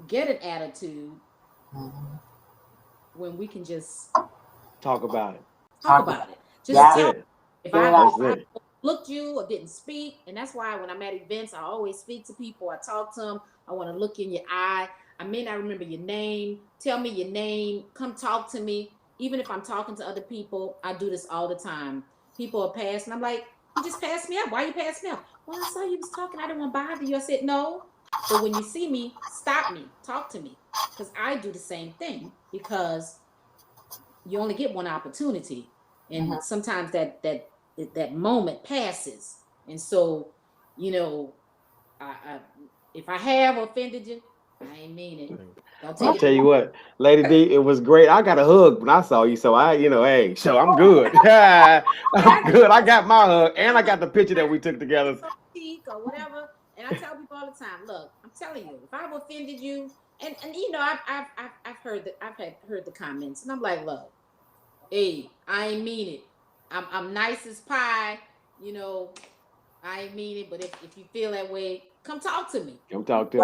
get an attitude when we can just talk about it. Just tell me. If I looked you or didn't speak, and that's why when I'm at events, I always speak to people. I talk to them. I want to look in your eye. I may not remember your name. Tell me your name. Come talk to me. Even if I'm talking to other people, I do this all the time. People are passing. I'm like, you just passed me up. Why you passed me up? Well, I saw you was talking. I didn't want to bother you. I said, no. But when you see me, stop me, talk to me, because I do the same thing, because you only get one opportunity, and sometimes that moment passes. And so, if I have offended you, I ain't mean it. I'll tell you what, Lady D, it was great. I got a hug when I saw you, so hey, so I'm good. I'm good. I got my hug, and I got the picture that we took together. Or whatever. And I tell people all the time, look, I'm telling you, if I've offended you, and I've heard the comments, and I'm like, look, hey, I ain't mean it. I'm nice as pie, I ain't mean it, but if you feel that way, come talk to me. Come talk to me.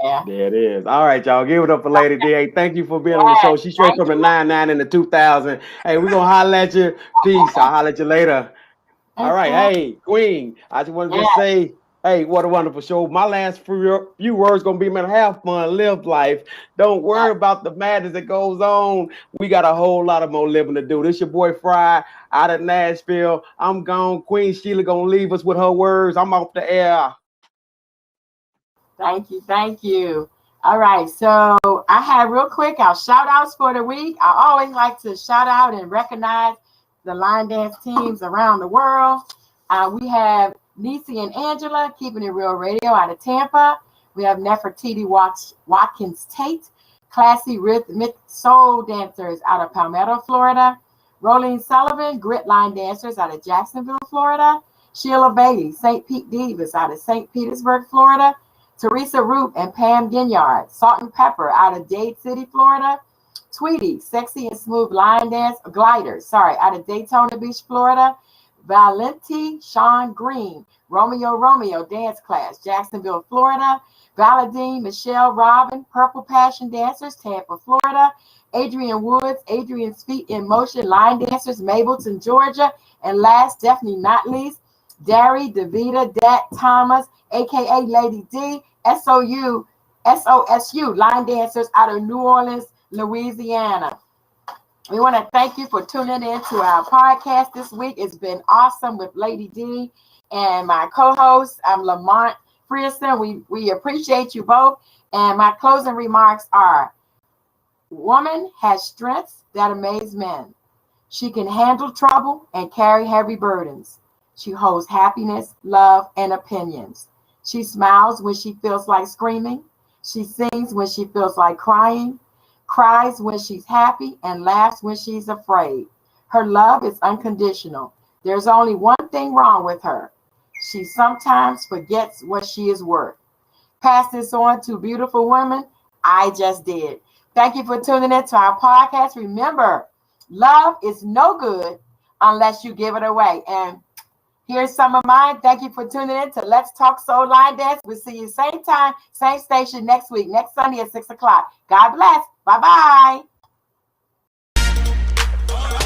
Yeah. There it is. All right, y'all. Give it up for Lady D. Hey, thank you for being on the show. She's straight from the 99 and the 2000. Hey, we're going to holler at you. Peace. I'll holler at you later. All right. Hey, Queen. I just wanted to say, hey, what a wonderful show. My last few words going to be, man, have fun, live life. Don't worry about the madness that goes on. We got a whole lot of more living to do. This your boy Fry out of Nashville. I'm gone. Queen Sheila going to leave us with her words. I'm off the air. Thank you. All right, so I have real quick our shout outs for the week. I always like to shout out and recognize the line dance teams around the world. We have Nisi and Angela, Keeping It Real Radio out of Tampa. We have Nefertiti Watkins Tate, Classy Rhythmic Soul Dancers out of Palmetto, Florida. Rolene Sullivan, Grit Line Dancers out of Jacksonville, Florida. Sheila Bailey, St. Pete Divas out of St. Petersburg, Florida. Teresa Root and Pam Ginyard, Salt and Pepper out of Dade City, Florida. Tweety, Sexy and Smooth Line Dance Gliders, out of Daytona Beach, Florida. Valenti Sean Green, Romeo Dance Class, Jacksonville, Florida. Valadine Michelle Robin, Purple Passion Dancers, Tampa, Florida. Adrian Woods, Adrian's Feet in Motion Line Dancers, Mableton, Georgia. And last, definitely not least, Dari DeVita Dat Thomas, aka Lady D, SOSU Line Dancers out of New Orleans, Louisiana. We want to thank you for tuning in to our podcast this week. It's been awesome with Lady D and my co-host, Lamont Frierson. We appreciate you both. And my closing remarks are, Woman has strengths that amaze men. She can handle trouble and carry heavy burdens. She holds happiness, love, and opinions. She smiles when she feels like screaming. She sings when she feels like crying, cries when she's happy, and laughs when she's afraid. Her love is unconditional. There's only one thing wrong with her. She sometimes forgets what she is worth. Pass this on to beautiful women. I just did. Thank you for tuning in to our podcast. Remember, love is no good unless you give it away. And here's some of mine. Thank you for tuning in to Let's Talk Soul Line Dance. We'll see you same time, same station next week, next Sunday at 6 o'clock. God bless. Bye-bye.